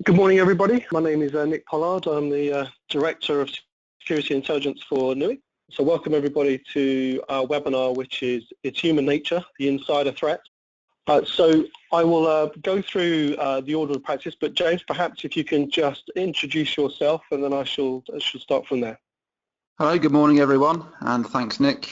Good morning, everybody. My name is Nick Pollard. I'm the Director of Security Intelligence for Nuix. So welcome everybody to our webinar, which is It's Human Nature, the Insider Threat. So I will go through the order of practice, but James, perhaps if you can just introduce yourself and then I shall start from there. Hello, good morning everyone, and thanks Nick.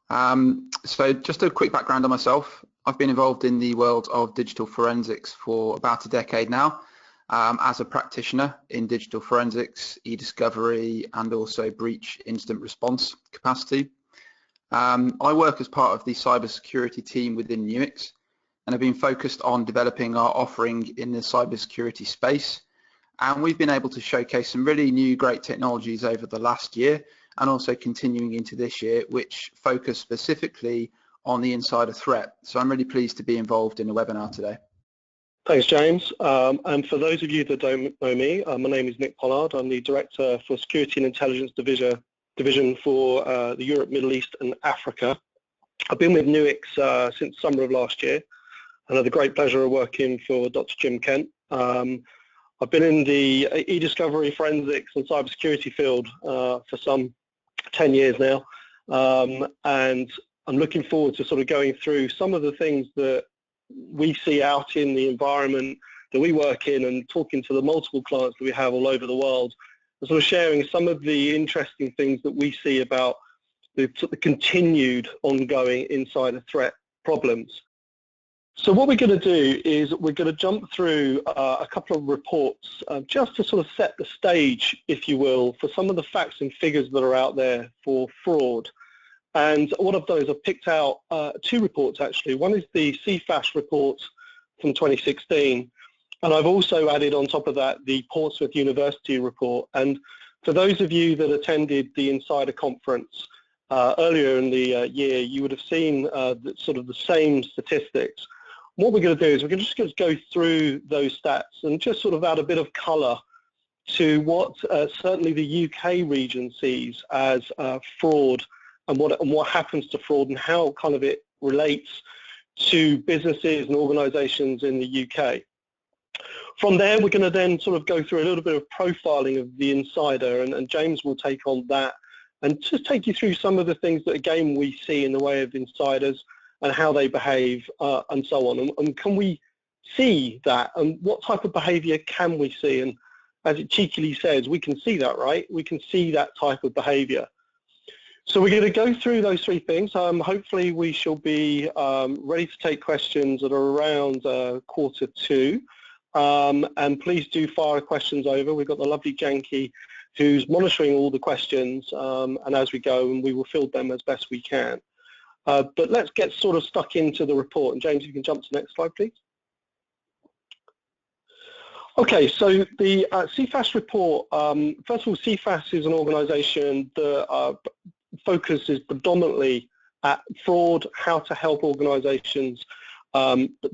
So just a quick background on myself. I've been involved in the world of digital forensics for about a decade now. As a practitioner in digital forensics, e-discovery and also breach incident response capacity. I work as part of the cybersecurity team within Nuix and have been focused on developing our offering in the cybersecurity space. And we've been able to showcase some really new great technologies over the last year and also continuing into this year, which focus specifically on the insider threat. So I'm really pleased to be involved in the webinar today. Thanks, James. And for those of you that don't know me, my name is Nick Pollard. I'm the Director for Security and Intelligence Division for the Europe, Middle East and Africa. I've been with Nuix since summer of last year and had the great pleasure of working for Dr. Jim Kent. I've been in the e-discovery, forensics and cybersecurity field for some 10 years now. And I'm looking forward to sort of going through some of the things that we see out in the environment that we work in and talking to the multiple clients that we have all over the world and sort of sharing some of the interesting things that we see about the continued ongoing insider threat problems. So what we're going to do is we're going to jump through a couple of reports just to sort of set the stage, if you will, for some of the facts and figures that are out there for fraud. And what I've done is I've picked out two reports actually. One is the CIFS Report from 2016, and I've also added on top of that the Portsmouth University report. And for those of you that attended the Insider Conference earlier in the year, you would have seen sort of the same statistics. What we're going to do is we're just going to go through those stats and just sort of add a bit of colour to what certainly the UK region sees as fraud and what happens to fraud and how kind of it relates to businesses and organisations in the UK. From there, we're going to then sort of go through a little bit of profiling of the insider, and James will take on that and just take you through some of the things that, again, we see in the way of insiders and how they behave and so on. And can we see that? And what type of behaviour can we see? And as it cheekily says, we can see that, right? We can see that type of behaviour. So we're going to go through those three things. Hopefully we shall be ready to take questions at around 1:45. And please do fire questions over. We've got the lovely Janky who's monitoring all the questions and as we go, and we will field them as best we can. But let's get sort of stuck into the report. And James, if you can jump to the next slide, please. Okay, so the CIFS report, first of all, CIFS is an organisation that focuses predominantly at fraud, how to help organisations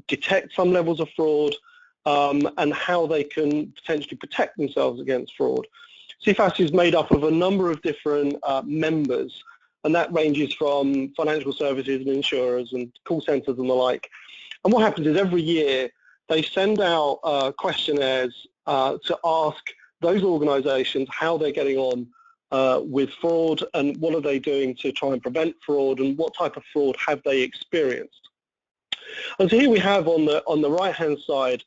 detect some levels of fraud, and how they can potentially protect themselves against fraud. CIFS is made up of a number of different members, and that ranges from financial services and insurers and call centres and the like. And what happens is every year they send out questionnaires to ask those organisations how they're getting on with fraud and what are they doing to try and prevent fraud and what type of fraud have they experienced. And so here we have on the right-hand side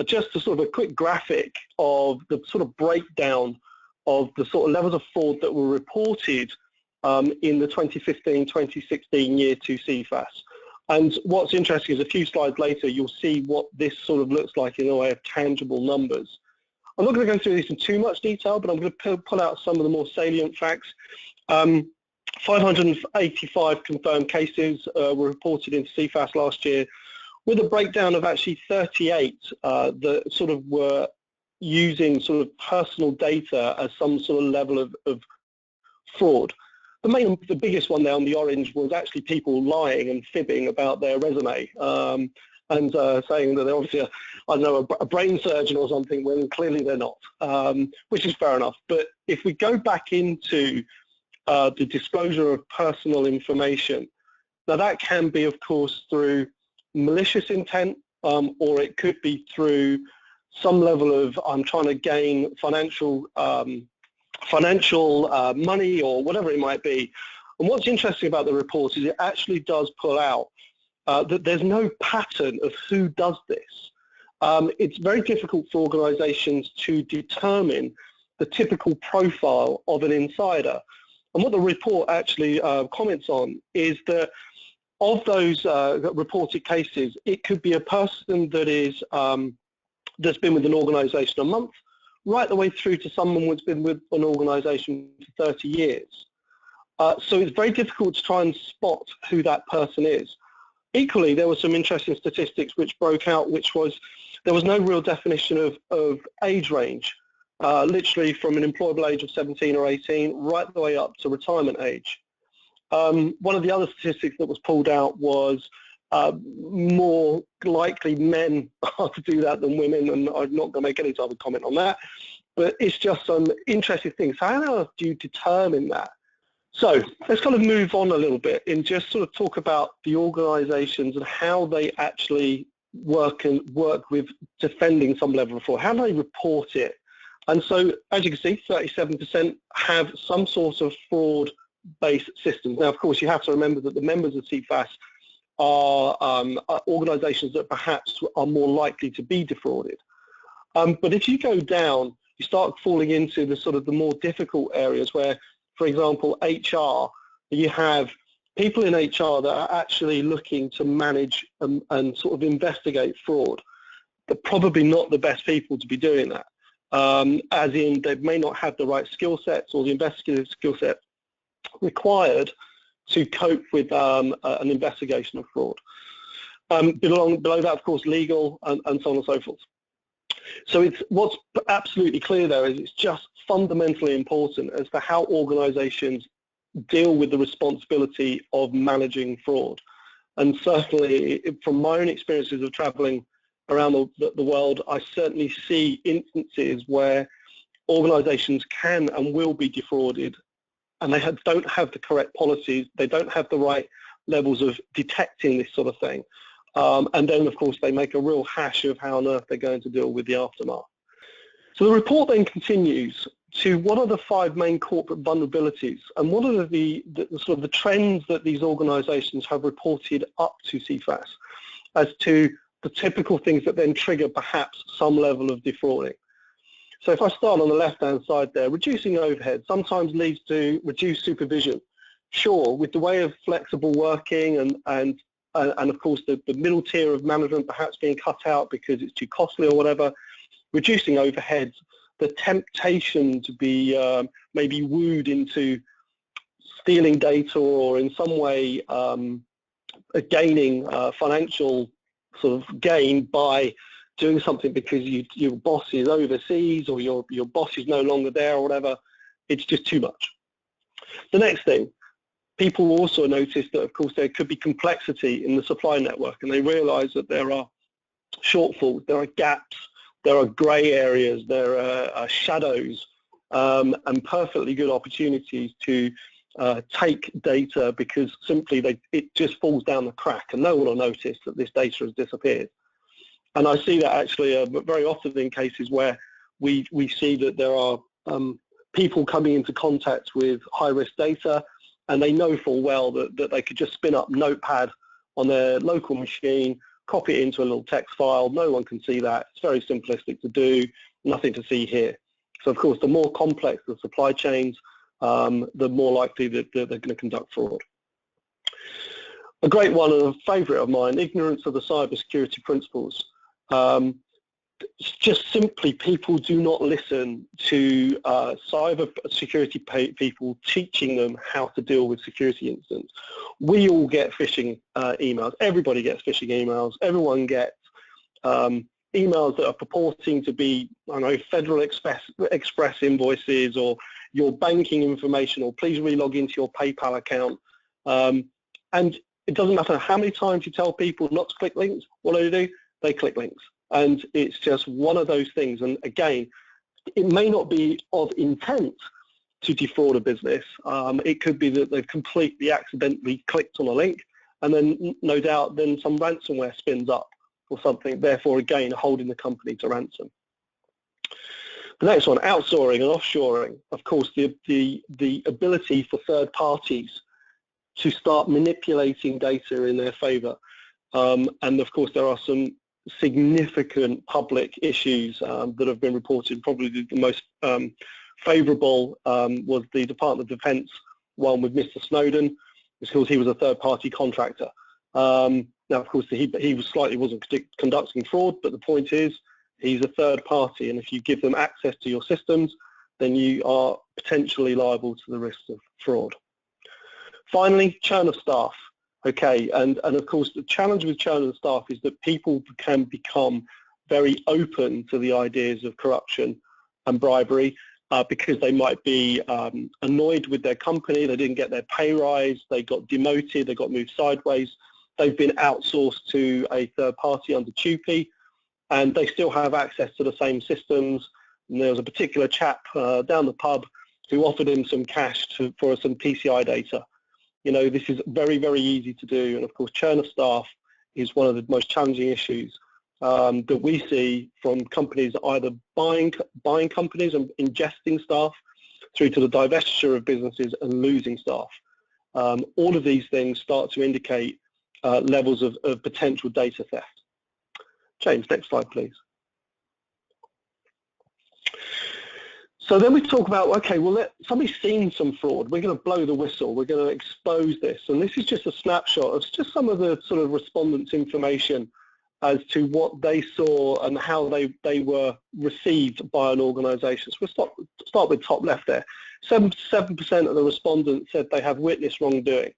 just a sort of a quick graphic of the sort of breakdown of the sort of levels of fraud that were reported in the 2015-2016 year to CIFS. And what's interesting is a few slides later, you'll see what this sort of looks like in the way of tangible numbers. I'm not going to go through this in too much detail, but I'm going to pull out some of the more salient facts. 585 confirmed cases were reported into CIFS last year, with a breakdown of actually 38 that sort of were using sort of personal data as some sort of level of fraud. The biggest one there on the orange was actually people lying and fibbing about their resume and saying that they're obviously, I don't know, a brain surgeon or something when clearly they're not, which is fair enough. But if we go back into the disclosure of personal information, now that can be, of course, through malicious intent, or it could be through some level of I'm trying to gain financial money or whatever it might be. And what's interesting about the report is it actually does pull out that there's no pattern of who does this. It's very difficult for organizations to determine the typical profile of an insider. And what the report actually comments on is that of those reported cases, it could be a person that is that's been with an organization a month, right the way through to someone who's been with an organization for 30 years. So it's very difficult to try and spot who that person is. Equally, there were some interesting statistics which broke out, which was there was no real definition of age range, literally from an employable age of 17 or 18 right the way up to retirement age. One of the other statistics that was pulled out was more likely men are to do that than women, and I'm not going to make any type of comment on that, but it's just some interesting things. How on earth do you determine that? So let's kind of move on a little bit and just sort of talk about the organizations and how they actually work with defending some level of fraud. How do they report it? And so, as you can see, 37% have some sort of fraud-based systems. Now, of course, you have to remember that the members of CIFS are organizations that perhaps are more likely to be defrauded. But if you go down, you start falling into the sort of the more difficult areas where, for example, HR, you have people in HR that are actually looking to manage and sort of investigate fraud. They're probably not the best people to be doing that, as in they may not have the right skill sets or the investigative skill set required to cope with an investigation of fraud. Below that, of course, legal and so on and so forth. So it's what's absolutely clear there is it's just fundamentally important as to how organizations deal with the responsibility of managing fraud. And certainly from my own experiences of traveling around the world, I certainly see instances where organizations can and will be defrauded, and they don't have the correct policies, they don't have the right levels of detecting this sort of thing. And then, of course, they make a real hash of how on earth they're going to deal with the aftermath. So the report then continues to what are the 5 main corporate vulnerabilities and what are the sort of the trends that these organizations have reported up to CIFS as to the typical things that then trigger perhaps some level of defrauding. So if I start on the left-hand side there, reducing overhead sometimes leads to reduced supervision. Sure, with the way of flexible working and of course the middle tier of management perhaps being cut out because it's too costly or whatever, reducing overheads, the temptation to be maybe wooed into stealing data or in some way gaining financial sort of gain by doing something because your boss is overseas or your boss is no longer there or whatever, it's just too much. The next thing, people also notice that, of course, there could be complexity in the supply network, and they realize that there are shortfalls, there are gaps, there are gray areas, there are shadows, and perfectly good opportunities to take data because simply it just falls down the crack and no one will notice that this data has disappeared. And I see that actually very often in cases where we see that there are people coming into contact with high-risk data, and they know full well that they could just spin up Notepad on their local machine, copy it into a little text file. No one can see that. It's very simplistic to do, nothing to see here. So, of course, the more complex the supply chains, the more likely that they're going to conduct fraud. A great one and a favourite of mine, ignorance of the cybersecurity principles. Just simply, people do not listen to cyber security people teaching them how to deal with security incidents. We all get phishing emails. Everybody gets phishing emails. Everyone gets emails that are purporting to be, I don't know, Federal Express invoices or your banking information, or please relog into your PayPal account. And it doesn't matter how many times you tell people not to click links. What do? They click links. And it's just one of those things. And again, it may not be of intent to defraud a business. It could be that they've completely accidentally clicked on a link, and then no doubt then some ransomware spins up or something, therefore again holding the company to ransom. The next one, outsourcing and offshoring. Of course, the ability for third parties to start manipulating data in their favour. And of course, there are some significant public issues that have been reported. Probably the most favourable was the Department of Defence one with Mr. Snowden, because he was a third-party contractor. Now, of course, he wasn't conducting fraud, but the point is, he's a third party, and if you give them access to your systems, then you are potentially liable to the risks of fraud. Finally, churn of staff. Okay, and of course, the challenge with churn of staff is that people can become very open to the ideas of corruption and bribery because they might be annoyed with their company, they didn't get their pay rise, they got demoted, they got moved sideways, they've been outsourced to a third party under TUPE, and they still have access to the same systems. And there was a particular chap down the pub who offered him some cash for some PCI data. You know, this is very, very easy to do, and of course, churn of staff is one of the most challenging issues that we see from companies either buying companies and ingesting staff through to the divestiture of businesses and losing staff. All of these things start to indicate levels of potential data theft. James, next slide, please. So then we talk about, okay, well, somebody's seen some fraud. We're going to blow the whistle. We're going to expose this. And this is just a snapshot of just some of the sort of respondents' information as to what they saw and how they were received by an organisation. So we'll start with top left there. 7% of the respondents said they have witnessed wrongdoing.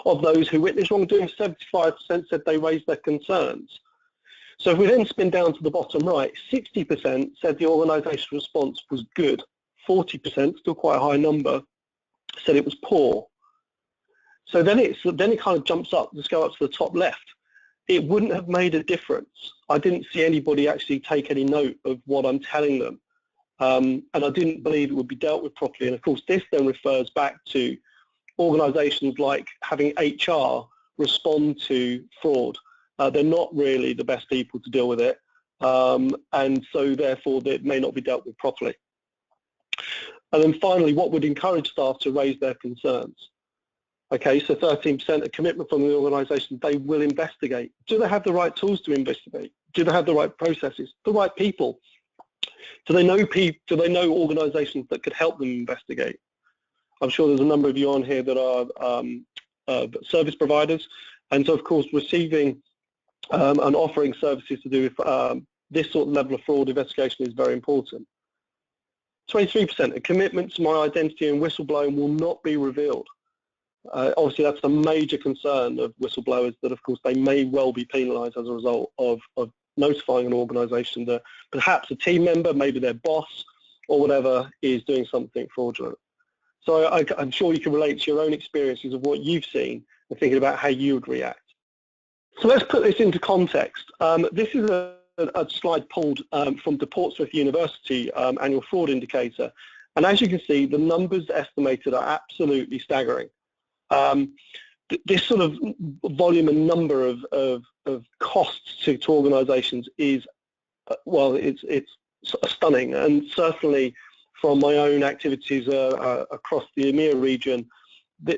Of those who witnessed wrongdoing, 75% said they raised their concerns. So if we then spin down to the bottom right, 60% said the organisation's response was good. 40%, still quite a high number, said it was poor. So then it kind of jumps up. Let's go up to the top left. It wouldn't have made a difference. I didn't see anybody actually take any note of what I'm telling them. And I didn't believe it would be dealt with properly. And of course, this then refers back to organisations like having HR respond to fraud. They're not really the best people to deal with it, and so therefore it may not be dealt with properly. And then finally, what would encourage staff to raise their concerns? Okay, so 13% a commitment from the organisation, they will investigate. Do they have the right tools to investigate? Do they have the right processes, the right people? Do they know organisations that could help them investigate? I'm sure there's a number of you on here that are service providers, and so of course receiving and offering services to do with this sort of level of fraud investigation is very important. 23%, a commitment to my identity and whistleblowing will not be revealed. Obviously, that's a major concern of whistleblowers, that of course they may well be penalised as a result of notifying an organisation that perhaps a team member, maybe their boss or whatever, is doing something fraudulent. So I'm sure you can relate to your own experiences of what you've seen and thinking about how you would react. So let's put this into context. This is a slide pulled from the Portsmouth University annual fraud indicator. And as you can see, the numbers estimated are absolutely staggering. This sort of volume and number of costs to organisations is, well, it's stunning. And certainly from my own activities across the EMEA region,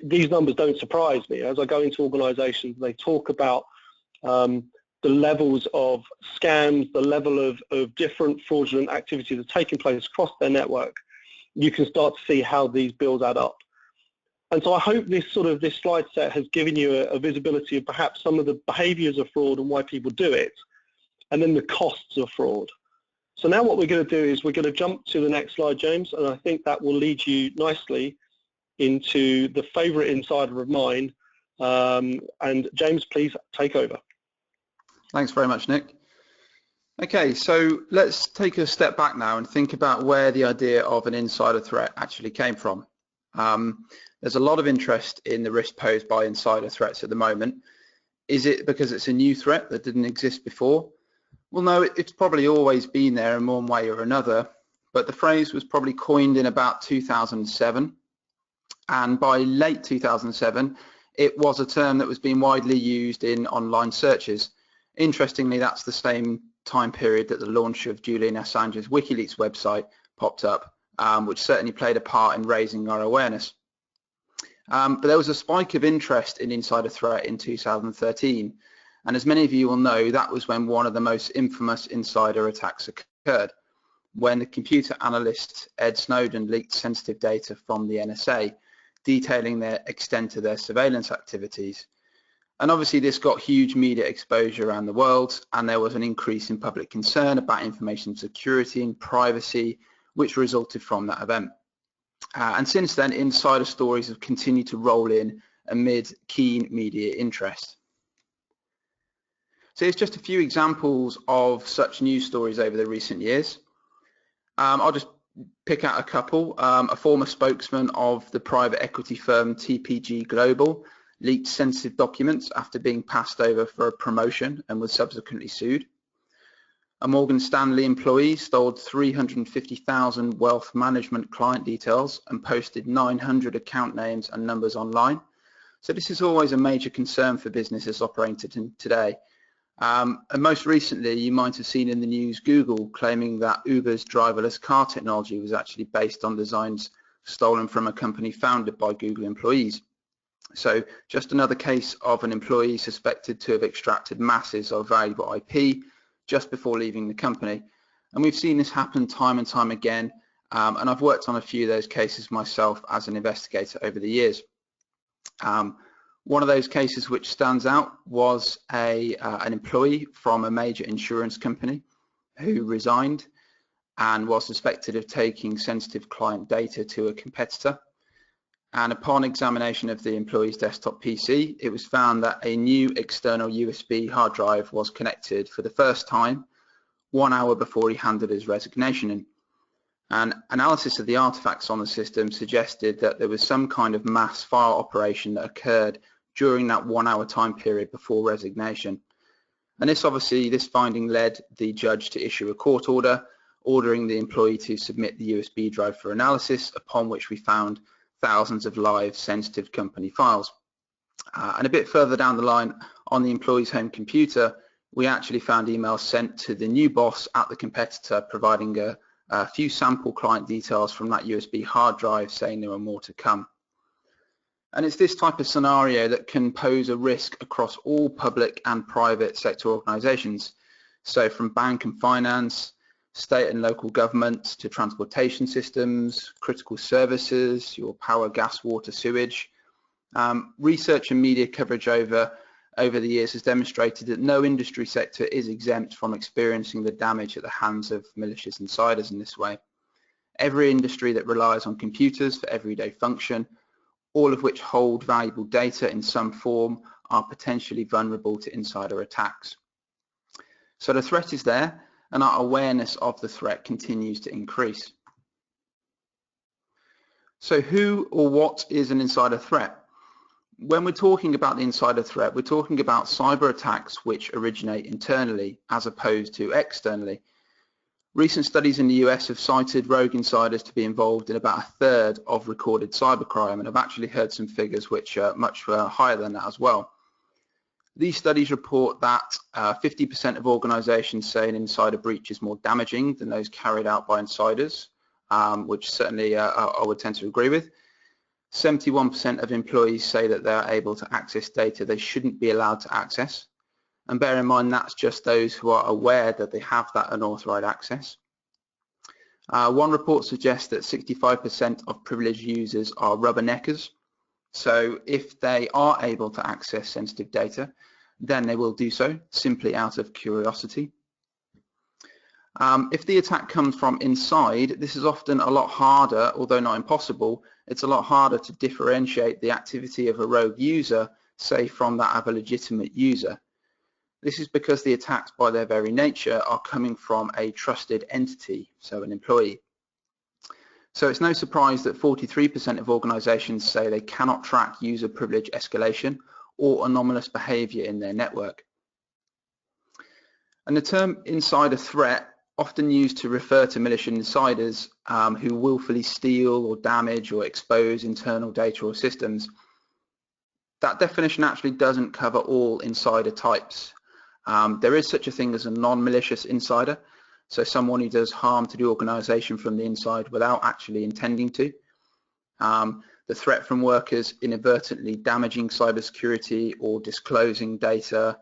these numbers don't surprise me. As I go into organisations, they talk about the levels of scams, the level of different fraudulent activities that are taking place across their network. You can start to see how these bills add up. And so I hope this slide set has given you a visibility of perhaps some of the behaviours of fraud and why people do it, and then the costs of fraud. So now what we're going to do is we're going to jump to the next slide, James, and I think that will lead you nicely into the favourite insider of mine. And James, please take over. Thanks very much, Nick. Okay, so let's take a step back now and think about where the idea of an insider threat actually came from. There's a lot of interest in the risk posed by insider threats at the moment. Is it because it's a new threat that didn't exist before? Well, no, it's probably always been there in one way or another, but the phrase was probably coined in about 2007, and by late 2007, it was a term that was being widely used in online searches. Interestingly, that's the same time period that the launch of Julian Assange's WikiLeaks website popped up, which certainly played a part in raising our awareness. But there was a spike of interest in insider threat in 2013, and as many of you will know, that was when one of the most infamous insider attacks occurred, when the computer analyst Ed Snowden leaked sensitive data from the NSA, detailing the extent of their surveillance activities. And obviously this got huge media exposure around the world, and there was an increase in public concern about information security and privacy, which resulted from that event. And since then, insider stories have continued to roll in amid keen media interest. So here's just a few examples of such news stories over the recent years. I'll just pick out a couple. A former spokesman of the private equity firm TPG Global leaked sensitive documents after being passed over for a promotion and was subsequently sued. A Morgan Stanley employee stole 350,000 wealth management client details and posted 900 account names and numbers online. So this is always a major concern for businesses operating today. And most recently, you might have seen in the news Google claiming that Uber's driverless car technology was actually based on designs stolen from a company founded by Google employees. So just another case of an employee suspected to have extracted masses of valuable IP just before leaving the company. And we've seen this happen time and time again, and I've worked on a few of those cases myself as an investigator over the years. One of those cases which stands out was an employee from a major insurance company who resigned and was suspected of taking sensitive client data to a competitor. And upon examination of the employee's desktop PC, it was found that a new external USB hard drive was connected for the first time 1 hour before he handed his resignation in. And analysis of the artifacts on the system suggested that there was some kind of mass file operation that occurred during that 1 hour time period before resignation. And this finding led the judge to issue a court order ordering the employee to submit the USB drive for analysis, upon which we found thousands of live sensitive company files. And a bit further down the line, on the employee's home computer, we actually found emails sent to the new boss at the competitor providing a few sample client details from that USB hard drive saying there were more to come. And it's this type of scenario that can pose a risk across all public and private sector organizations. So from bank and finance, state and local governments to transportation systems, critical services, your power, gas, water, sewage. Research and media coverage over the years has demonstrated that no industry sector is exempt from experiencing the damage at the hands of malicious insiders in this way. Every industry that relies on computers for everyday function, all of which hold valuable data in some form, are potentially vulnerable to insider attacks. So the threat is there, and our awareness of the threat continues to increase. So who or what is an insider threat? When we're talking about the insider threat, we're talking about cyber attacks which originate internally as opposed to externally. Recent studies in the US have cited rogue insiders to be involved in about a third of recorded cybercrime, and I've actually heard some figures which are much higher than that as well. These studies report that 50% of organizations say an insider breach is more damaging than those carried out by insiders, which certainly I would tend to agree with. 71% of employees say that they are able to access data they shouldn't be allowed to access. And bear in mind, that's just those who are aware that they have that unauthorized access. One report suggests that 65% of privileged users are rubberneckers. So if they are able to access sensitive data, then they will do so simply out of curiosity. If the attack comes from inside, this is often a lot harder, although not impossible. It's a lot harder to differentiate the activity of a rogue user, say, from that of a legitimate user. This is because the attacks by their very nature are coming from a trusted entity, so an employee. So it's no surprise that 43% of organizations say they cannot track user privilege escalation or anomalous behavior in their network. And the term insider threat, often used to refer to malicious insiders who willfully steal or damage or expose internal data or systems, that definition actually doesn't cover all insider types. There is such a thing as a non-malicious insider, so someone who does harm to the organisation from the inside without actually intending to. The threat from workers inadvertently damaging cybersecurity or disclosing data.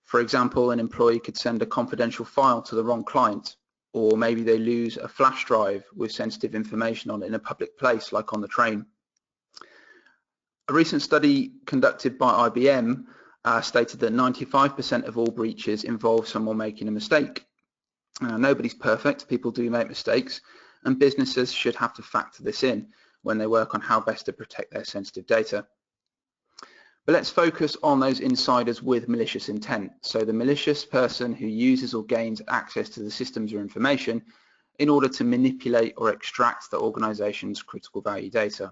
For example, an employee could send a confidential file to the wrong client, or maybe they lose a flash drive with sensitive information on it in a public place, like on the train. A recent study conducted by IBM stated that 95% of all breaches involve someone making a mistake. Nobody's perfect, people do make mistakes, and businesses should have to factor this in when they work on how best to protect their sensitive data. But let's focus on those insiders with malicious intent. So the malicious person who uses or gains access to the systems or information in order to manipulate or extract the organization's critical value data.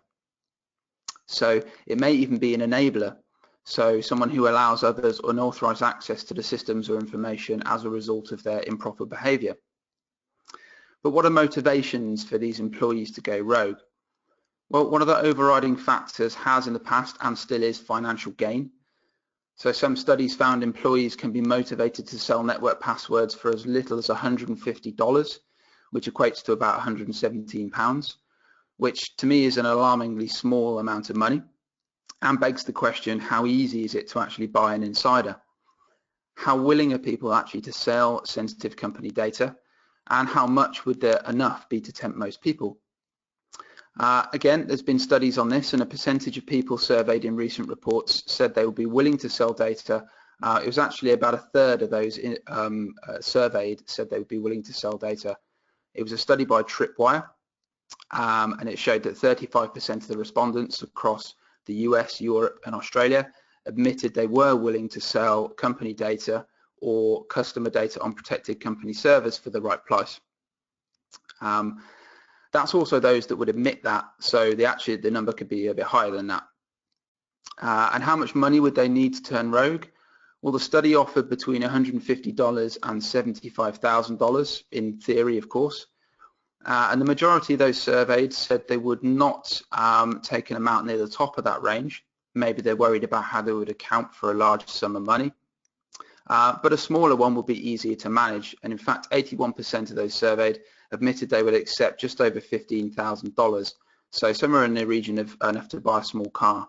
So it may even be an enabler. So someone who allows others unauthorized access to the systems or information as a result of their improper behavior. But what are motivations for these employees to go rogue? Well, one of the overriding factors has in the past and still is financial gain. So some studies found employees can be motivated to sell network passwords for as little as $150, which equates to about £117, which to me is an alarmingly small amount of money, and begs the question, how easy is it to actually buy an insider? How willing are people actually to sell sensitive company data? And how much would there enough be to tempt most people? Again, there's been studies on this, and a percentage of people surveyed in recent reports said they would be willing to sell data. It was actually about a third of those surveyed said they would be willing to sell data. It was a study by Tripwire, and it showed that 35% of the respondents across the US, Europe, and Australia admitted they were willing to sell company data or customer data on protected company servers for the right price. That's also those that would admit that, so the number could be a bit higher than that. And how much money would they need to turn rogue? Well, the study offered between $150 and $75,000 in theory, of course. And the majority of those surveyed said they would not take an amount near the top of that range. Maybe they're worried about how they would account for a large sum of money. But a smaller one would be easier to manage. And in fact, 81% of those surveyed admitted they would accept just over $15,000. So somewhere in the region of enough to buy a small car.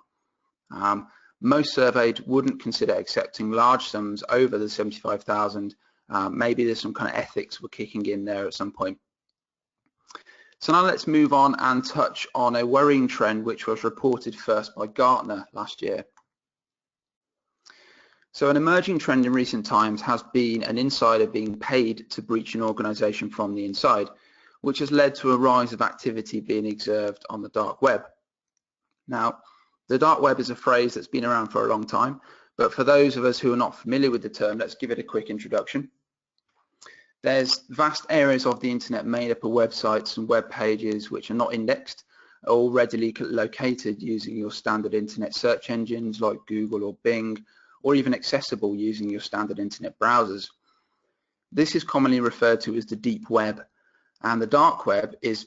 Most surveyed wouldn't consider accepting large sums over the 75,000. Maybe there's some kind of ethics were kicking in there at some point. So now let's move on and touch on a worrying trend which was reported first by Gartner last year. So an emerging trend in recent times has been an insider being paid to breach an organization from the inside, which has led to a rise of activity being observed on the dark web. Now, the dark web is a phrase that's been around for a long time, but for those of us who are not familiar with the term, let's give it a quick introduction. There's vast areas of the internet made up of websites and web pages which are not indexed, or readily located using your standard internet search engines like Google or Bing, or even accessible using your standard internet browsers. This is commonly referred to as the deep web, and the dark web is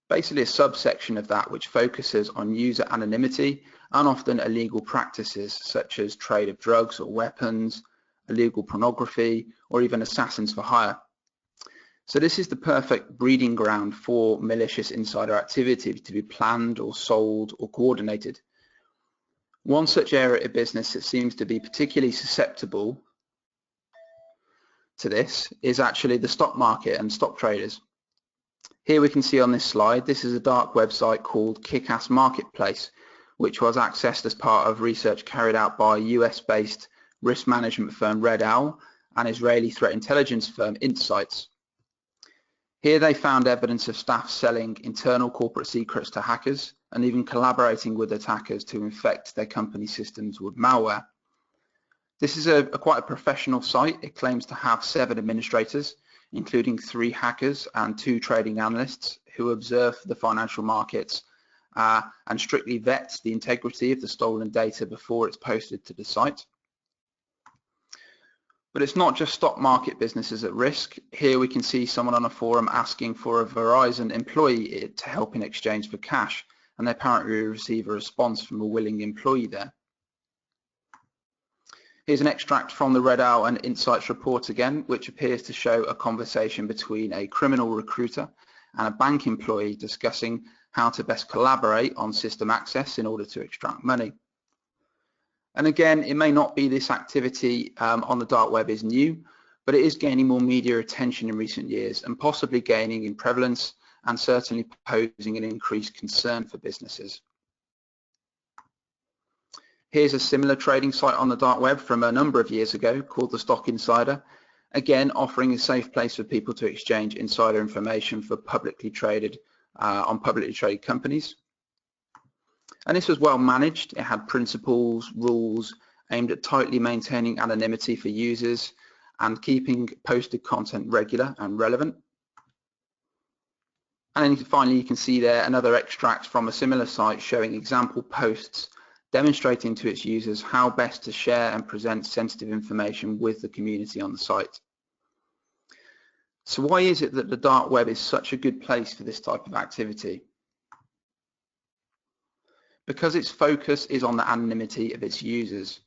basically a subsection of that which focuses on user anonymity and often illegal practices such as trade of drugs or weapons, illegal pornography, or even assassins for hire. So this is the perfect breeding ground for malicious insider activity to be planned or sold or coordinated. One such area of business that seems to be particularly susceptible to this is actually the stock market and stock traders. Here we can see on this slide, this is a dark website called Kick-Ass Marketplace, which was accessed as part of research carried out by US-based risk management firm Red Owl and Israeli threat intelligence firm Insights. Here they found evidence of staff selling internal corporate secrets to hackers and even collaborating with attackers to infect their company systems with malware. This is quite a professional site. It claims to have 7 administrators, including 3 hackers and 2 trading analysts who observe the financial markets and strictly vets the integrity of the stolen data before it's posted to the site. But it's not just stock market businesses at risk. Here we can see someone on a forum asking for a Verizon employee to help in exchange for cash, and they apparently receive a response from a willing employee there. Here's an extract from the Red Owl and Insights report again, which appears to show a conversation between a criminal recruiter and a bank employee discussing how to best collaborate on system access in order to extract money. And again, it may not be this activity on the dark web is new, but it is gaining more media attention in recent years and possibly gaining in prevalence and certainly posing an increased concern for businesses. Here's a similar trading site on the dark web from a number of years ago called the Stock Insider, again offering a safe place for people to exchange insider information for publicly traded companies. And this was well managed. It had principles, rules aimed at tightly maintaining anonymity for users and keeping posted content regular and relevant. And then finally, you can see there another extract from a similar site showing example posts demonstrating to its users how best to share and present sensitive information with the community on the site. So why is it that the dark web is such a good place for this type of activity? Because its focus is on the anonymity of its users.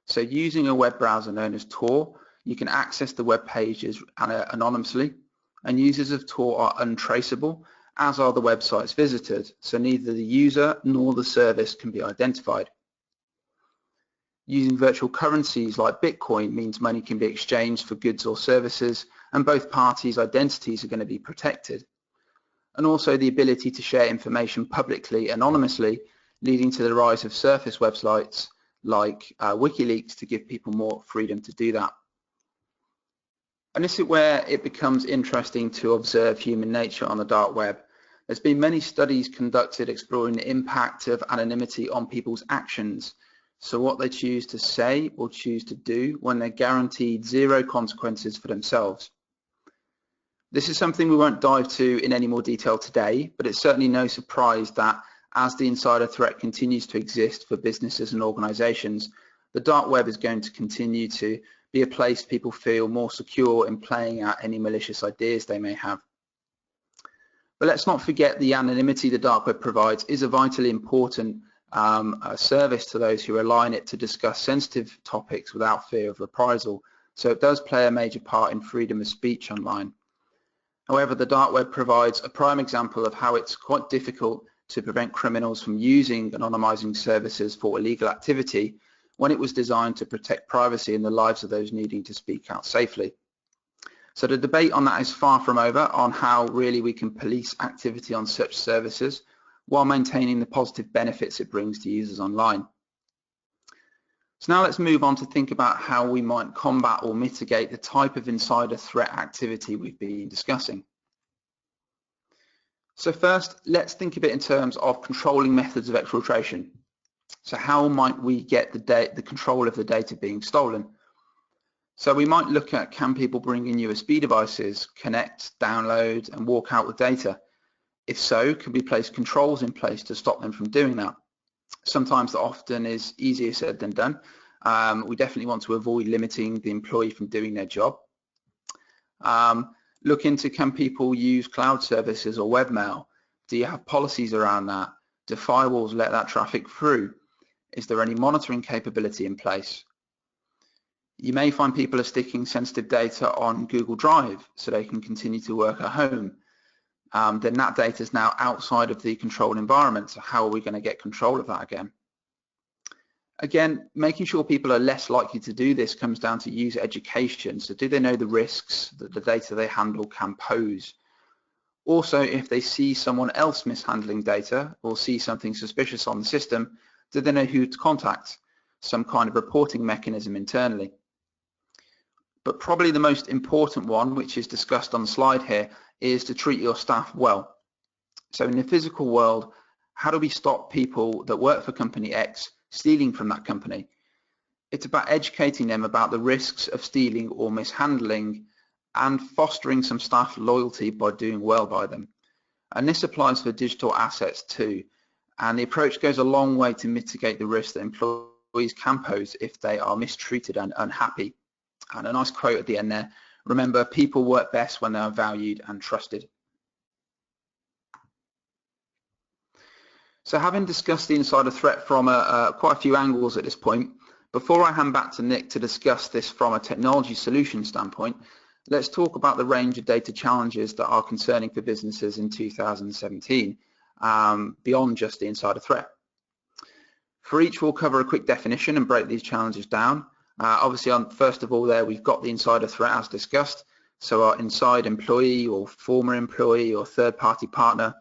So using a web browser known as Tor, you can access the web pages anonymously, and users of Tor are untraceable, as are the websites visited, so neither the user nor the service can be identified. Using virtual currencies like Bitcoin means money can be exchanged for goods or services, and both parties' identities are going to be protected. And also the ability to share information publicly, anonymously, leading to the rise of surface websites like WikiLeaks to give people more freedom to do that. And this is where it becomes interesting to observe human nature on the dark web. There's been many studies conducted exploring the impact of anonymity on people's actions, so what they choose to say or choose to do when they're guaranteed zero consequences for themselves. This is something we won't dive to in any more detail today, but it's certainly no surprise that as the insider threat continues to exist for businesses and organizations, the dark web is going to continue to be a place people feel more secure in playing out any malicious ideas they may have. But let's not forget the anonymity the dark web provides is a vitally important service to those who rely on it to discuss sensitive topics without fear of reprisal. So it does play a major part in freedom of speech online. However, the dark web provides a prime example of how it's quite difficult to prevent criminals from using anonymizing services for illegal activity when it was designed to protect privacy and the lives of those needing to speak out safely. So the debate on that is far from over on how really we can police activity on such services while maintaining the positive benefits it brings to users online. So now let's move on to think about how we might combat or mitigate the type of insider threat activity we've been discussing. So first, let's think of it in terms of controlling methods of exfiltration. So how might we get the control of the data being stolen? So we might look at, can people bring in USB devices, connect, download, and walk out with data? If so, can we place controls in place to stop them from doing that? Sometimes that often is easier said than done. We definitely want to avoid limiting the employee from doing their job. Look into, can people use cloud services or webmail? Do you have policies around that? Do firewalls let that traffic through? Is there any monitoring capability in place? You may find people are sticking sensitive data on Google Drive so they can continue to work at home. Then that data is now outside of the controlled environment, so how are we going to get control of that again? Again, making sure people are less likely to do this comes down to user education. So do they know the risks that the data they handle can pose? Also, if they see someone else mishandling data or see something suspicious on the system, do they know who to contact? Some kind of reporting mechanism internally. But probably the most important one, which is discussed on the slide here, is to treat your staff well. So in the physical world, how do we stop people that work for company X stealing from that company? It's about educating them about the risks of stealing or mishandling and fostering some staff loyalty by doing well by them. And this applies for digital assets too. And the approach goes a long way to mitigate the risk that employees can pose if they are mistreated and unhappy. And a nice quote at the end there, remember, people work best when they are valued and trusted. So having discussed the insider threat from quite a few angles at this point, Before I hand back to Nick to discuss this from a technology solution standpoint, let's talk about the range of data challenges that are concerning for businesses in 2017, beyond just the insider threat. For each, we'll cover a quick definition and break these challenges down. Obviously, first of all there, we've got the insider threat as discussed. So our inside employee or former employee or third-party partner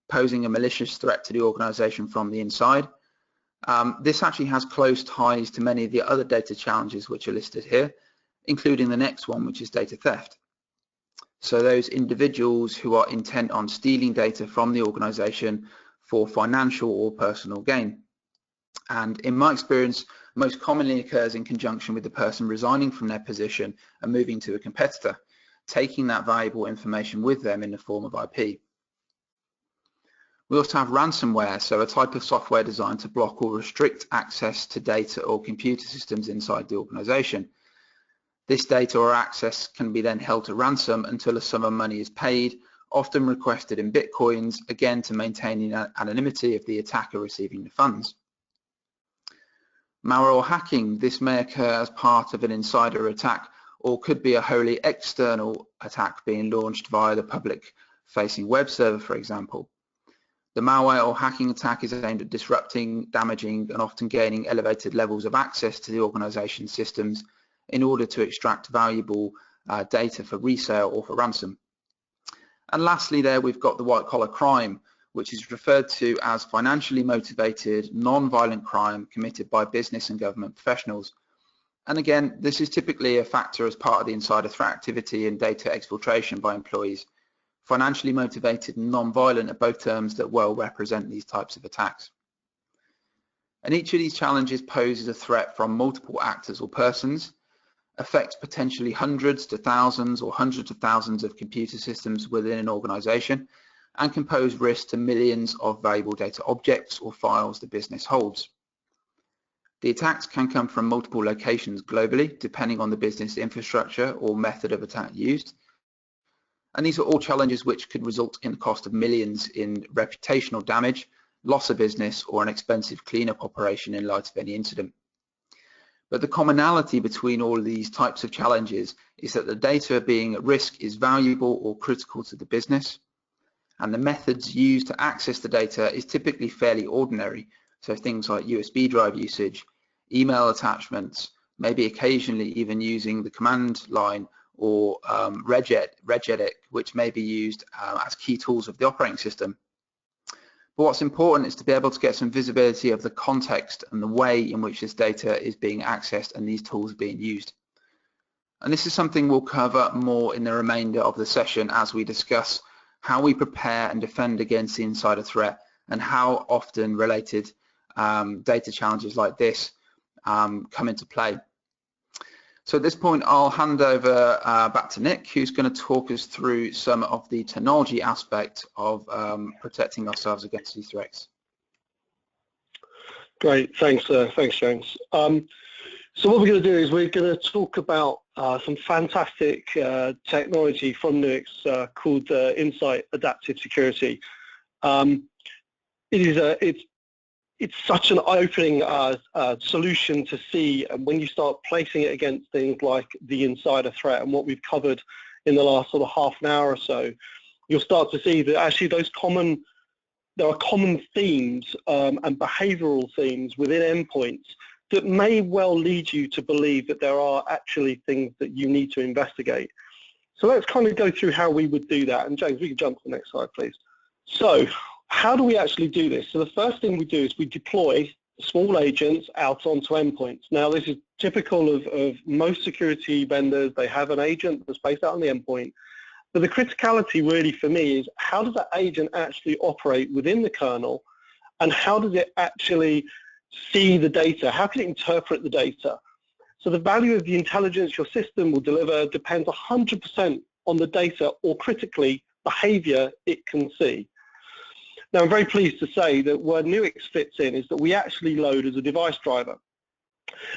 posing a malicious threat to the organization from the inside. This actually has close ties to many of the other data challenges which are listed here, including the next one, which is data theft. So those individuals who are intent on stealing data from the organization for financial or personal gain. And in my experience, most commonly occurs in conjunction with the person resigning from their position and moving to a competitor, taking that valuable information with them in the form of IP. We also have ransomware, so a type of software designed to block or restrict access to data or computer systems inside the organization. This data or access can be then held to ransom until a sum of money is paid, often requested in bitcoins, again to maintain the anonymity of the attacker receiving the funds. Malware or hacking, this may occur as part of an insider attack or could be a wholly external attack being launched via the public-facing web server, for example. The malware or hacking attack is aimed at disrupting, damaging, and often gaining elevated levels of access to the organization's systems in order to extract valuable data for resale or for ransom. And lastly there, we've got the white-collar crime, which is referred to as financially motivated, non-violent crime committed by business and government professionals. And again, this is typically a factor as part of the insider threat activity and data exfiltration by employees. Financially motivated and non-violent are both terms that well represent these types of attacks. And each of these challenges poses a threat from multiple actors or persons, affects potentially hundreds to thousands or hundreds of thousands of computer systems within an organization, and can pose risk to millions of valuable data objects or files the business holds. The attacks can come from multiple locations globally, depending on the business infrastructure or method of attack used. And these are all challenges which could result in the cost of millions in reputational damage, loss of business, or an expensive cleanup operation in light of any incident. But the commonality between all of these types of challenges is that the data being at risk is valuable or critical to the business, and the methods used to access the data is typically fairly ordinary, so things like USB drive usage, email attachments, maybe occasionally even using the command line or regedit, which may be used as key tools of the operating system. But what's important is to be able to get some visibility of the context and the way in which this data is being accessed and these tools are being used. And this is something we'll cover more in the remainder of the session as we discuss how we prepare and defend against the insider threat and how often related data challenges like this come into play. So at this point, I'll hand over back to Nick, who's going to talk us through some of the technology aspect of protecting ourselves against these threats. Great, thanks James. So what we're going to do is we're going to talk about some fantastic technology from Nuix called Insight Adaptive Security. It's such an opening solution to see, and when you start placing it against things like the insider threat and what we've covered in the last sort of half an hour or so, you'll start to see that actually there are common themes and behavioral themes within endpoints that may well lead you to believe that there are actually things that you need to investigate. So let's kind of go through how we would do that. And James, we can jump to the next slide, please. So how do we actually do this? So the first thing we do is we deploy small agents out onto endpoints. Now, this is typical of most security vendors. They have an agent that's based out on the endpoint. But the criticality really for me is how does that agent actually operate within the kernel, and how does it actually see the data? How can it interpret the data? So the value of the intelligence your system will deliver depends 100% on the data, or critically, behavior it can see. Now, I'm very pleased to say that where Nuix fits in is that we actually load as a device driver.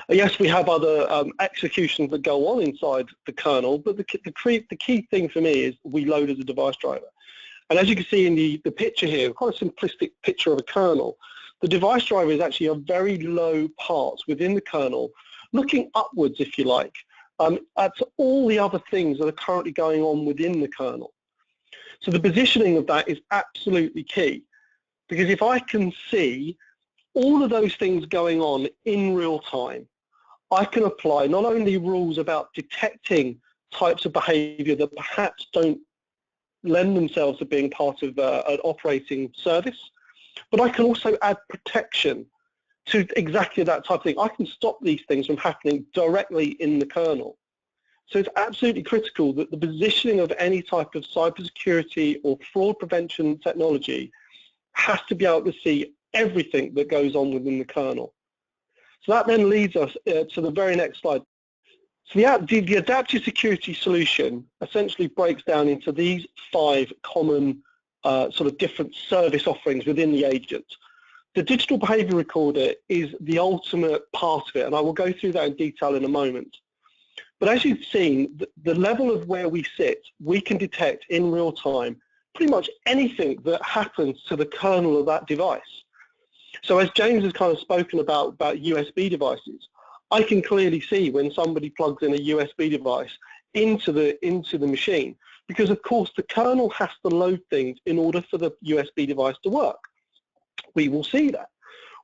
Yes, we have other executions that go on inside the kernel, but the key thing for me is we load as a device driver. And as you can see in the picture here, quite a simplistic picture of a kernel. The device driver is actually a very low part within the kernel, looking upwards, if you like, at all the other things that are currently going on within the kernel. So the positioning of that is absolutely key, because if I can see all of those things going on in real time, I can apply not only rules about detecting types of behavior that perhaps don't lend themselves to being part of an operating service, but I can also add protection to exactly that type of thing. I can stop these things from happening directly in the kernel. So it's absolutely critical that the positioning of any type of cybersecurity or fraud prevention technology has to be able to see everything that goes on within the kernel. So that then leads us to the very next slide. So the adaptive security solution essentially breaks down into these 5 common sort of different service offerings within the agent. The digital behavior recorder is the ultimate part of it, and I will go through that in detail in a moment. But as you've seen, the level of where we sit, we can detect in real time pretty much anything that happens to the kernel of that device. So as James has kind of spoken about USB devices, I can clearly see when somebody plugs in a USB device into the machine, because of course the kernel has to load things in order for the USB device to work. We will see that.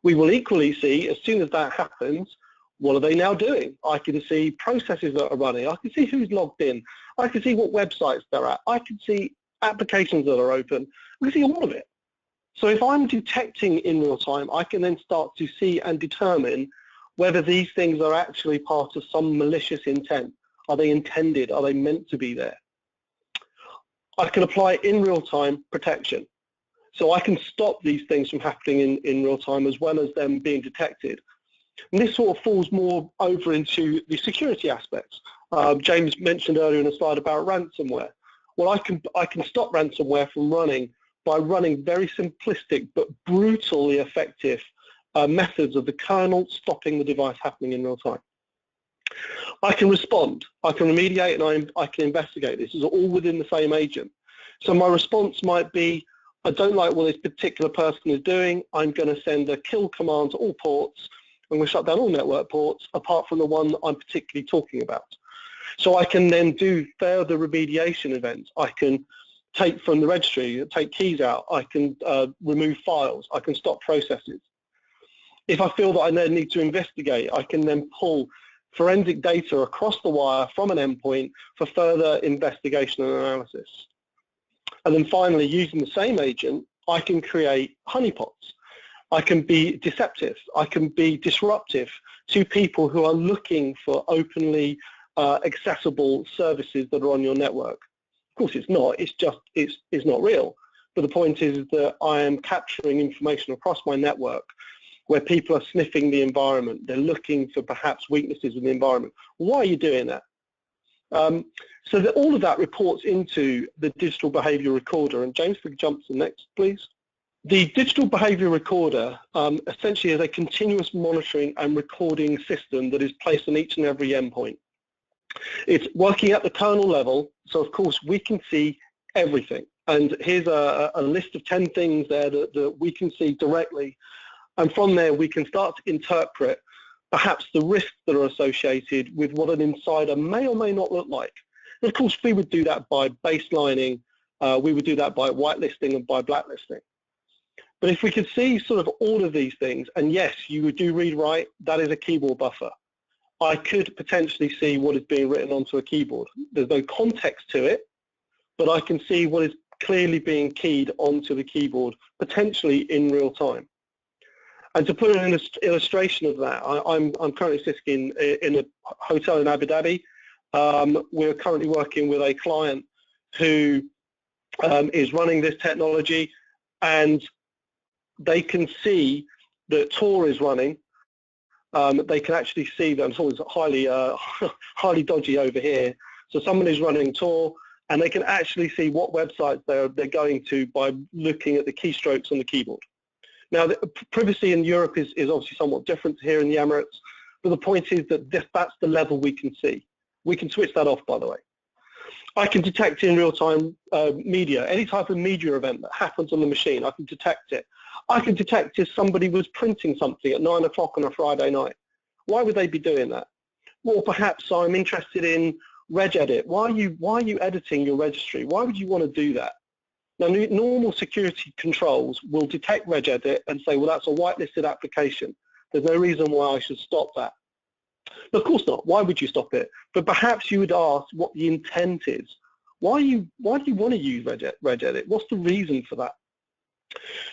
We will equally see, as soon as that happens, what are they now doing? I can see processes that are running. I can see who's logged in. I can see what websites they're at. I can see applications that are open. I can see all of it. So if I'm detecting in real time, I can then start to see and determine whether these things are actually part of some malicious intent. Are they intended? Are they meant to be there? I can apply in real time protection. So I can stop these things from happening in real time, as well as them being detected. And this sort of falls more over into the security aspects. James mentioned earlier in a slide about ransomware. Well, I can stop ransomware from running by running very simplistic but brutally effective methods of the kernel stopping the device happening in real time. I can respond, I can remediate, and I can investigate. This is all within the same agent. So my response might be, I don't like what this particular person is doing. I'm going to send a kill command to all ports. I'm going to shut down all network ports apart from the one I'm particularly talking about. So I can then do further remediation events. I can take from the registry, take keys out. I can remove files. I can stop processes. If I feel that I then need to investigate, I can then pull forensic data across the wire from an endpoint for further investigation and analysis. And then finally, using the same agent, I can create honeypots. I can be deceptive. I can be disruptive to people who are looking for openly accessible services that are on your network. Of course, it's not. It's not real. But the point is that I am capturing information across my network where people are sniffing the environment. They're looking for perhaps weaknesses in the environment. Why are you doing that? So that all of that reports into the digital behavior recorder. And James, if we could jump to the next, please. The digital behavior recorder essentially is a continuous monitoring and recording system that is placed on each and every endpoint. It's working at the kernel level, so of course we can see everything. And here's a list of 10 things there that we can see directly. And from there we can start to interpret perhaps the risks that are associated with what an insider may or may not look like. And of course we would do that by baselining, we would do that by whitelisting and by blacklisting. But if we could see sort of all of these things, and yes, you do read right, that is a keyboard buffer. I could potentially see what is being written onto a keyboard. There's no context to it, but I can see what is clearly being keyed onto the keyboard, potentially in real time. And to put an illustration of that, I'm currently sitting in a hotel in Abu Dhabi. We're currently working with a client who is running this technology, and they can see that Tor is running. They can actually see that it's highly dodgy over here. So someone is running Tor, and they can actually see what websites they're going to by looking at the keystrokes on the keyboard. Now, the privacy in Europe is obviously somewhat different to here in the Emirates, but the point is that that's the level we can see. We can switch that off, by the way. I can detect in real-time media, any type of media event that happens on the machine, I can detect it. I can detect if somebody was printing something at 9 o'clock on a Friday night. Why would they be doing that? Or perhaps I'm interested in regedit. Why are you editing your registry? Why would you want to do that? Now, normal security controls will detect regedit and say, well, that's a whitelisted application. There's no reason why I should stop that. But of course not. Why would you stop it? But perhaps you would ask what the intent is. Why do you want to use regedit? What's the reason for that?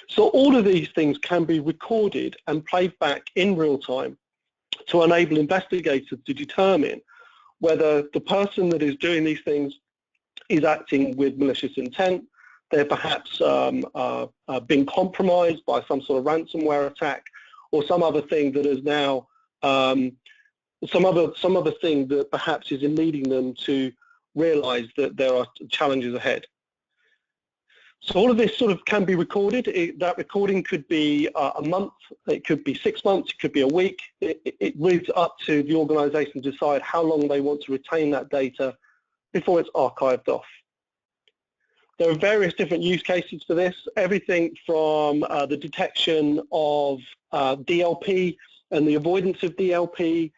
So all of these things can be recorded and played back in real time to enable investigators to determine whether the person that is doing these things is acting with malicious intent. They're perhaps been compromised by some sort of ransomware attack or some other thing that is now some other thing that perhaps is leading them to realize that there are challenges ahead. So all of this sort of can be recorded. That recording could be a month, it could be 6 months, it could be a week. It leaves up to the organization to decide how long they want to retain that data before it's archived off. There are various different use cases for this, everything from the detection of DLP and the avoidance of DLP,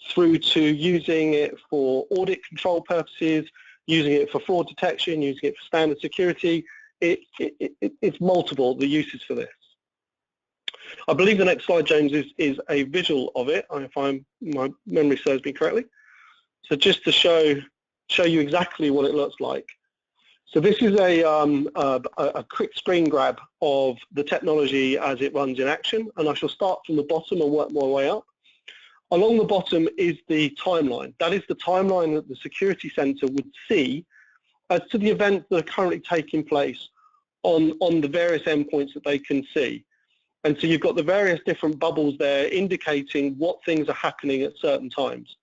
through to using it for audit control purposes, using it for fraud detection, using it for standard security. It's multiple, the uses for this. I believe the next slide, James, is a visual of it, if my memory serves me correctly. So just to show you exactly what it looks like. So this is a quick screen grab of the technology as it runs in action, and I shall start from the bottom and work my way up. Along the bottom is the timeline. That is the timeline that the security center would see as to the events that are currently taking place on the various endpoints that they can see. And so you've got the various different bubbles there indicating what things are happening at certain times.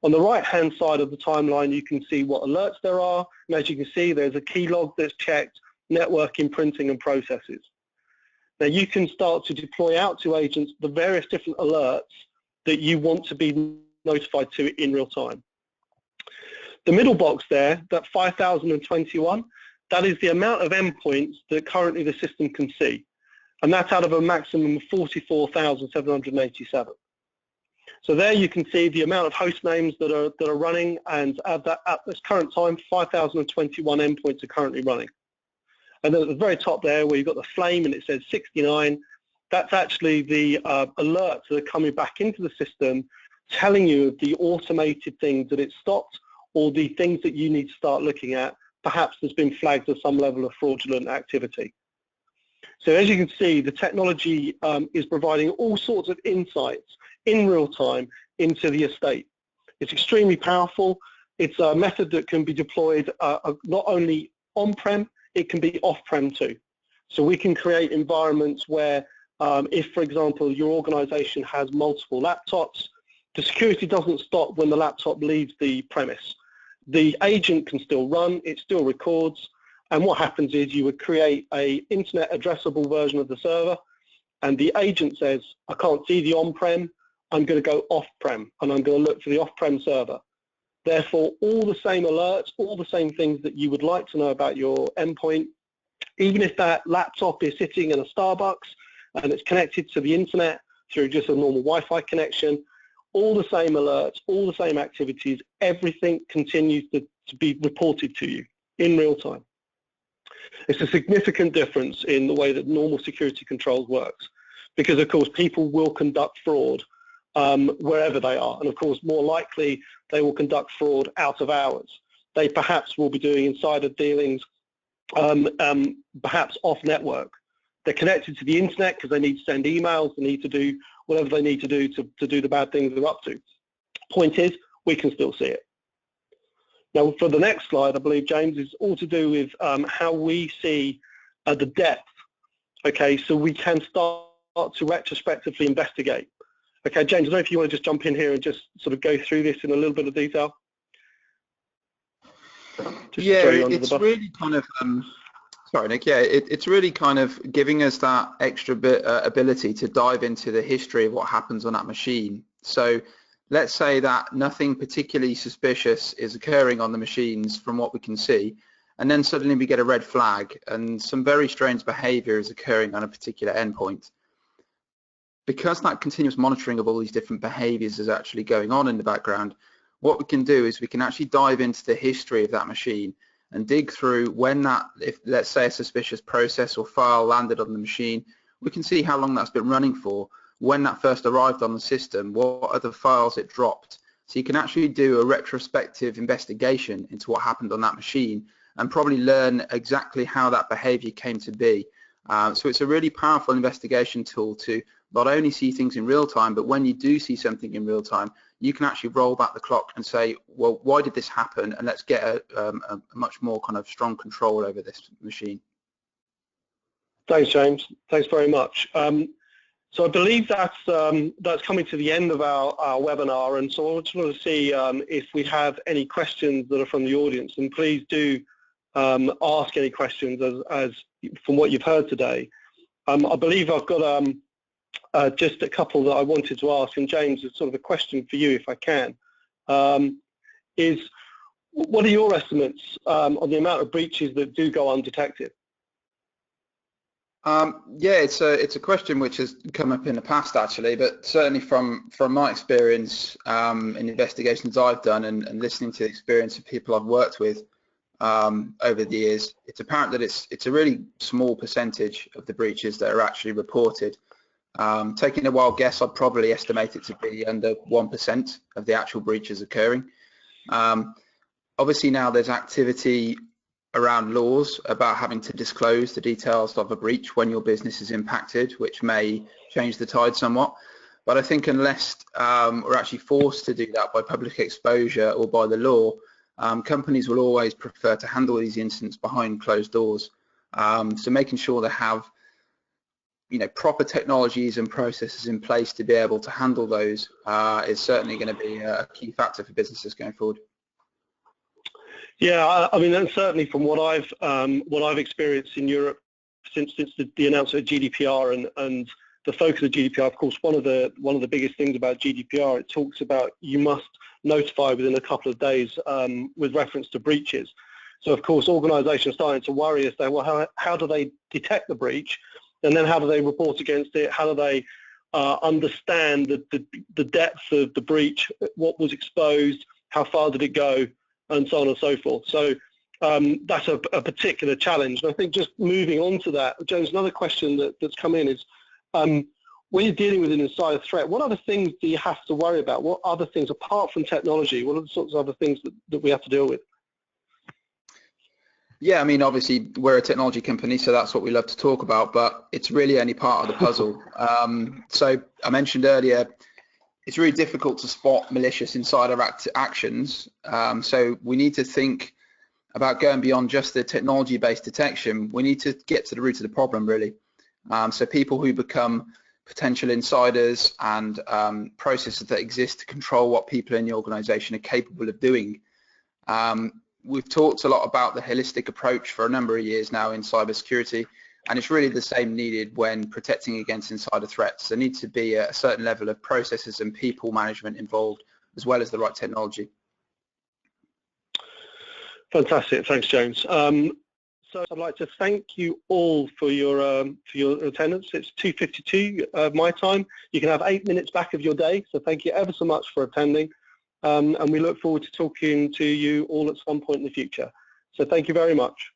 On the right-hand side of the timeline, you can see what alerts there are. And as you can see, there's a key log that's checked, networking, printing, and processes. Now you can start to deploy out to agents the various different alerts that you want to be notified to in real time. The middle box there, that 5,021, that is the amount of endpoints that currently the system can see. And that's out of a maximum of 44,787. So there you can see the amount of host names that are running, and at this current time, 5,021 endpoints are currently running. And then at the very top there, where you've got the flame and it says 69, that's actually the alerts that are coming back into the system, telling you of the automated things that it stopped, or the things that you need to start looking at. Perhaps there's been flagged as some level of fraudulent activity. So as you can see, the technology is providing all sorts of insights in real time into the estate. It's extremely powerful. It's a method that can be deployed not only on-prem, it can be off-prem too. So we can create environments where if, for example, your organization has multiple laptops, the security doesn't stop when the laptop leaves the premise. The agent can still run, it still records, and what happens is you would create an internet addressable version of the server, and the agent says, I can't see the on-prem, I'm going to go off-prem, and I'm going to look for the off-prem server. Therefore, all the same alerts, all the same things that you would like to know about your endpoint, even if that laptop is sitting in a Starbucks and it's connected to the internet through just a normal Wi-Fi connection, all the same alerts, all the same activities, everything continues to be reported to you in real time. It's a significant difference in the way that normal security controls works, because of course people will conduct fraud wherever they are, and of course more likely they will conduct fraud out of hours. They perhaps will be doing insider dealings, perhaps off network. They're connected to the internet because they need to send emails, they need to do whatever they need to do the bad things they're up to. Point is, we can still see it. Now for the next slide, I believe, James, is all to do with how we see the depth. Okay, so we can start to retrospectively investigate. Okay, James, I don't know if you want to just jump in here and just sort of go through this in a little bit of detail. Yeah, it's really kind of, sorry, Nick, yeah, it's really kind of giving us that extra bit ability to dive into the history of what happens on that machine. So let's say that nothing particularly suspicious is occurring on the machines from what we can see, and then suddenly we get a red flag and some very strange behavior is occurring on a particular endpoint. Because that continuous monitoring of all these different behaviors is actually going on in the background, what we can do is we can actually dive into the history of that machine and dig through when that, if let's say a suspicious process or file landed on the machine, we can see how long that's been running for, when that first arrived on the system, what other files it dropped. So you can actually do a retrospective investigation into what happened on that machine and probably learn exactly how that behavior came to be. So it's a really powerful investigation tool to not only see things in real time, but when you do see something in real time, you can actually roll back the clock and say, well, why did this happen? And let's get a much more kind of strong control over this machine. Thanks, James. Thanks very much. So I believe that's coming to the end of our webinar, and so I just want to see if we have any questions that are from the audience, and please do ask any questions as from what you've heard today. I believe I've got just a couple that I wanted to ask, and James, it's sort of a question for you if I can. Is what are your estimates on the amount of breaches that do go undetected? Yeah, it's a question which has come up in the past actually, but certainly from my experience in investigations I've done and listening to the experience of people I've worked with over the years, it's apparent that it's a really small percentage of the breaches that are actually reported. Taking a wild guess, I'd probably estimate it to be under 1% of the actual breaches occurring. Obviously now there's activity around laws about having to disclose the details of a breach when your business is impacted, which may change the tide somewhat. But I think unless we're actually forced to do that by public exposure or by the law, companies will always prefer to handle these incidents behind closed doors. So making sure they have proper technologies and processes in place to be able to handle those is certainly going to be a key factor for businesses going forward. Yeah, I mean, and certainly from what I've experienced in Europe since the announcement of GDPR and the focus of GDPR, of course, one of the biggest things about GDPR, it talks about you must notify within a couple of days with reference to breaches. So of course, organisations are starting to worry as to, well, how do they detect the breach, and then how do they report against it? How do they understand the depth of the breach, what was exposed, how far did it go, and so on and so forth. So that's a particular challenge. And I think just moving on to that, James, another question that's come in is, when you're dealing with an insider threat, what other things do you have to worry about? What other things, apart from technology, what are the sorts of other things that we have to deal with? Yeah, I mean, obviously we're a technology company, so that's what we love to talk about, but it's really only part of the puzzle. So I mentioned earlier, it's really difficult to spot malicious insider actions. So we need to think about going beyond just the technology-based detection. We need to get to the root of the problem, really. So people who become potential insiders and processes that exist to control what people in the organization are capable of doing. We've talked a lot about the holistic approach for a number of years now in cybersecurity, and it's really the same needed when protecting against insider threats. There needs to be a certain level of processes and people management involved, as well as the right technology. Fantastic, thanks, James. So I'd like to thank you all for your attendance. It's 2:52 my time. You can have 8 minutes back of your day, so thank you ever so much for attending. And we look forward to talking to you all at some point in the future. So thank you very much.